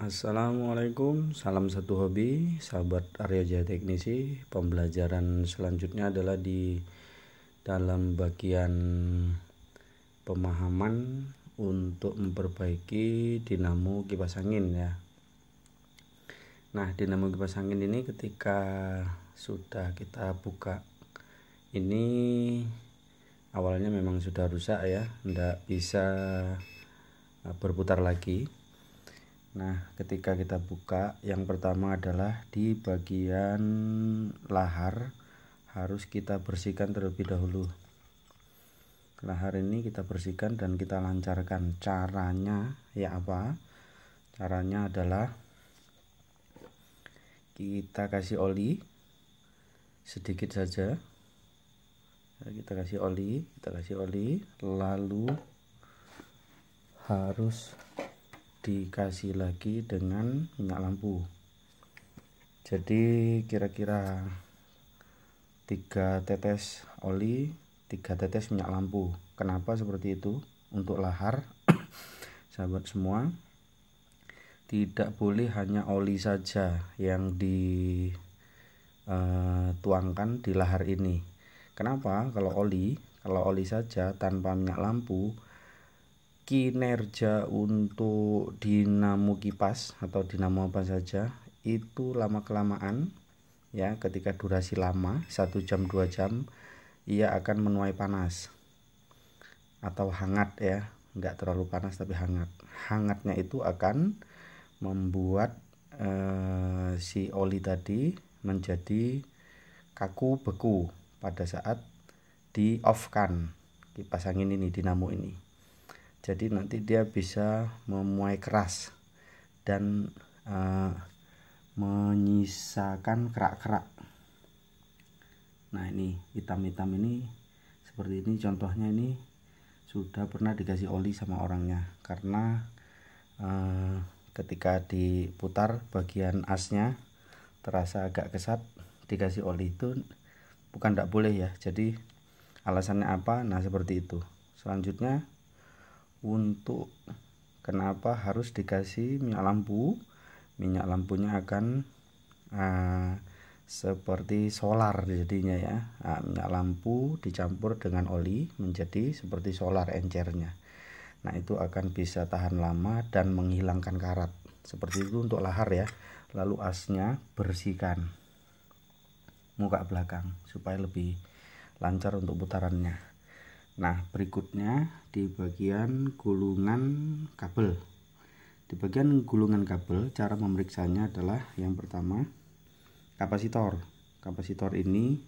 Assalamualaikum, salam satu hobi, sahabat Arya Jaya Teknisi. Pembelajaran selanjutnya adalah di dalam bagian pemahaman untuk memperbaiki dinamo kipas angin ya. Nah, dinamo kipas angin ini ketika sudah kita buka, ini awalnya memang sudah rusak ya, tidak bisa berputar lagi. Nah, ketika kita buka, yang pertama adalah di bagian lahar harus kita bersihkan terlebih dahulu. Lahar ini kita bersihkan dan kita lancarkan. Caranya ya apa? Caranya adalah kita kasih oli sedikit saja. Kita kasih oli, lalu harus dikasih lagi dengan minyak lampu. Jadi kira-kira 3 tetes oli, 3 tetes minyak lampu. Kenapa seperti itu? Untuk lahar sahabat semua, tidak boleh hanya oli saja yang dituangkan di lahar ini. Kenapa? Kalau oli saja tanpa minyak lampu, kinerja untuk dinamo kipas atau dinamo apa saja itu lama kelamaan ya, ketika durasi lama 1 jam 2 jam ia akan menuai panas atau hangat ya, enggak terlalu panas tapi hangatnya itu akan membuat si oli tadi menjadi kaku beku pada saat di off kan kipas angin ini, dinamo ini. Jadi nanti dia bisa memuai keras dan menyisakan kerak-kerak. Nah, ini hitam-hitam ini seperti ini contohnya, ini sudah pernah dikasih oli sama orangnya, karena ketika diputar bagian asnya terasa agak kesat, dikasih oli. Itu bukan tidak boleh ya, jadi alasannya apa? Nah, seperti itu. Selanjutnya, untuk kenapa harus dikasih minyak lampu? Minyak lampunya akan seperti solar jadinya ya. Minyak lampu dicampur dengan oli menjadi seperti solar encernya. Nah, itu akan bisa tahan lama dan menghilangkan karat. Seperti itu untuk lahar ya. Lalu asnya bersihkan muka belakang supaya lebih lancar untuk putarannya. Nah, berikutnya di bagian gulungan kabel. Di bagian gulungan kabel, cara memeriksanya adalah yang pertama kapasitor. Kapasitor ini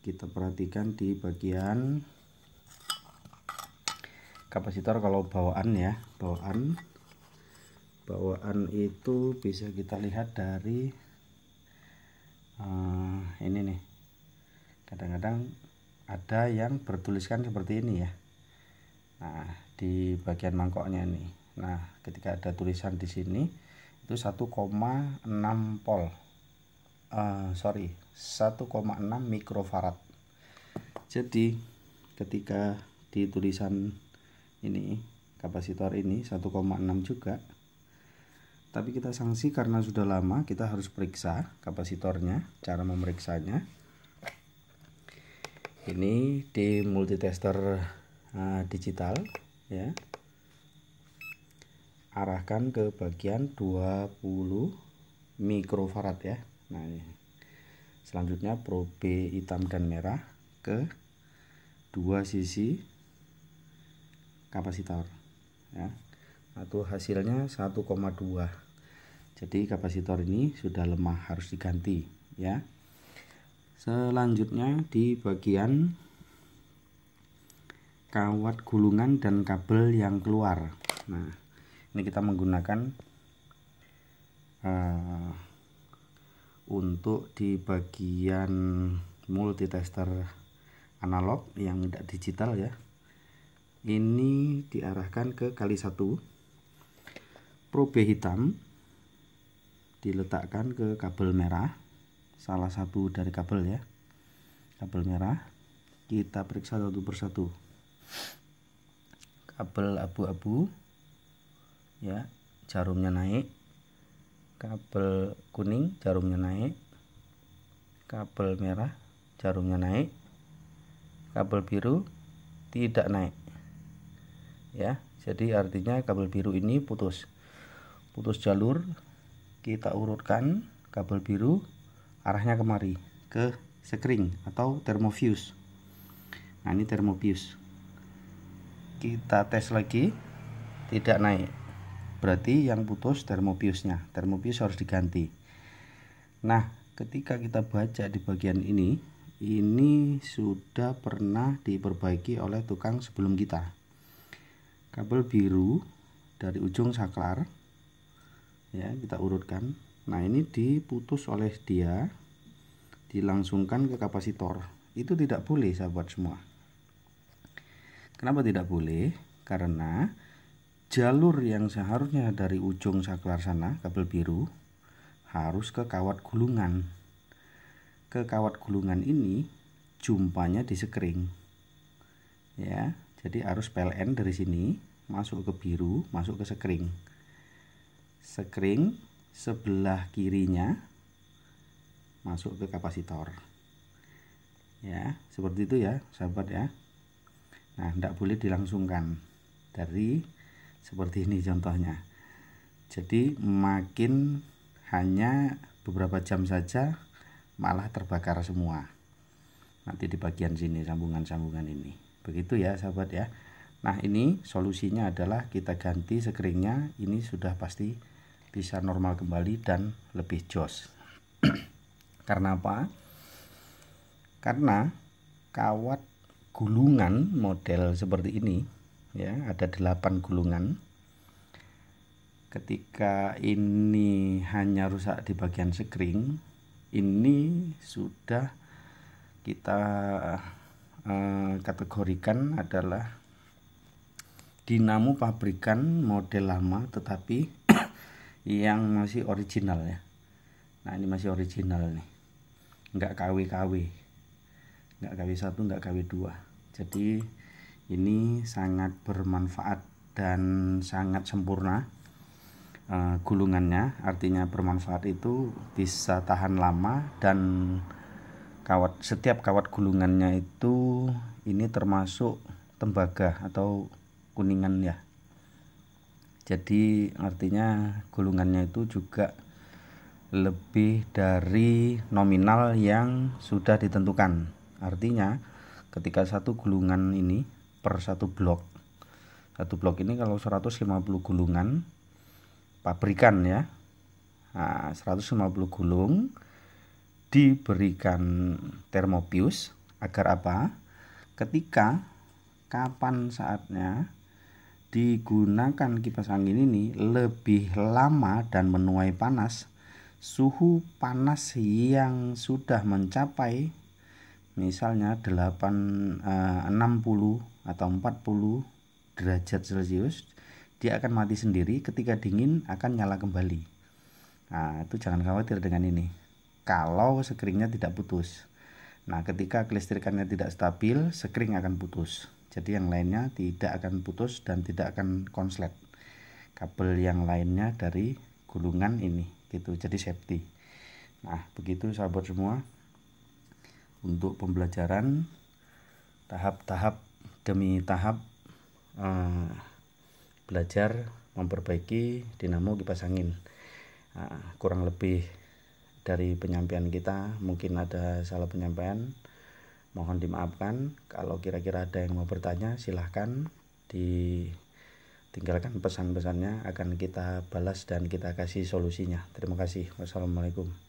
kita perhatikan di bagian kapasitor. Kalau bawaan ya, bawaan itu bisa kita lihat dari ini nih. Kadang-kadang ada yang bertuliskan seperti ini ya. Nah, di bagian mangkoknya nih. Nah, ketika ada tulisan di sini itu 1,6 volt. 1,6 mikrofarad. Jadi ketika di tulisan ini kapasitor ini 1,6 juga, tapi kita sanksi karena sudah lama, kita harus periksa kapasitornya. Cara memeriksanya ini di multitester digital ya, arahkan ke bagian 20 mikrofarad ya. Nah, ini selanjutnya probe hitam dan merah ke dua sisi kapasitor ya, atau hasilnya 1,2. jadi kapasitor ini sudah lemah, harus diganti ya. Selanjutnya di bagian kawat gulungan dan kabel yang keluar. Nah, ini kita menggunakan untuk di bagian multitester analog yang tidak digital ya. Ini diarahkan ke kali 1. Probe hitam diletakkan ke kabel merah, salah satu dari kabel ya, kabel merah. Kita periksa satu persatu. Kabel abu-abu ya, jarumnya naik, kabel kuning jarumnya naik, kabel merah jarumnya naik, kabel biru tidak naik ya. Jadi artinya kabel biru ini putus jalur. Kita urutkan kabel biru arahnya kemari ke sekring atau termofuse. Nah, ini termofuse. Kita tes lagi, tidak naik. Berarti yang putus termofuse-nya. Termofuse harus diganti. Nah, ketika kita baca di bagian ini sudah pernah diperbaiki oleh tukang sebelum kita. Kabel biru dari ujung saklar ya, kita urutkan. Nah, ini diputus oleh dia, dilangsungkan ke kapasitor. Itu tidak boleh sahabat semua. Kenapa tidak boleh? Karena jalur yang seharusnya dari ujung saklar sana, kabel biru, harus ke kawat gulungan. Ke kawat gulungan ini jumpanya di sekring ya. Jadi arus PLN dari sini masuk ke biru, masuk ke sekring. Sekring sebelah kirinya masuk ke kapasitor ya, seperti itu ya sahabat ya. Nah, tidak boleh dilangsungkan dari seperti ini contohnya. Jadi makin hanya beberapa jam saja malah terbakar semua nanti di bagian sini, sambungan-sambungan ini. Begitu ya sahabat ya. Nah, ini solusinya adalah kita ganti sekringnya. Ini sudah pasti bisa normal kembali dan lebih jos. Karena apa? Karena kawat gulungan model seperti ini ya, ada 8 gulungan. Ketika ini hanya rusak di bagian sekring, ini sudah kita kategorikan adalah dinamo pabrikan model lama tetapi yang masih original ya. Nah, ini masih original nih, nggak KW, nggak KW1, nggak KW2. Jadi ini sangat bermanfaat dan sangat sempurna gulungannya. Artinya bermanfaat itu bisa tahan lama, dan setiap kawat gulungannya itu ini termasuk tembaga atau kuningan ya. Jadi artinya gulungannya itu juga lebih dari nominal yang sudah ditentukan. Artinya ketika satu gulungan ini per satu blok ini kalau 150 gulungan pabrikan ya, nah, 150 gulung diberikan termofuse agar apa? Ketika kapan saatnya digunakan kipas angin ini lebih lama dan menuai panas, suhu panas yang sudah mencapai misalnya 60 atau 40 derajat Celcius, dia akan mati sendiri. Ketika dingin akan nyala kembali. Nah, itu jangan khawatir dengan ini kalau sekringnya tidak putus. Nah, ketika kelistrikannya tidak stabil, sekring akan putus. Jadi yang lainnya tidak akan putus dan tidak akan konslet. Kabel yang lainnya dari gulungan ini gitu. Jadi safety. Nah, begitu sahabat semua untuk pembelajaran tahap-tahap demi tahap belajar memperbaiki dinamo kipas angin. Kurang lebih dari penyampaian kita mungkin ada salah penyampaian, mohon dimaafkan. Kalau kira-kira ada yang mau bertanya silahkan ditinggalkan pesan-pesannya, akan kita balas dan kita kasih solusinya. Terima kasih. Wassalamualaikum.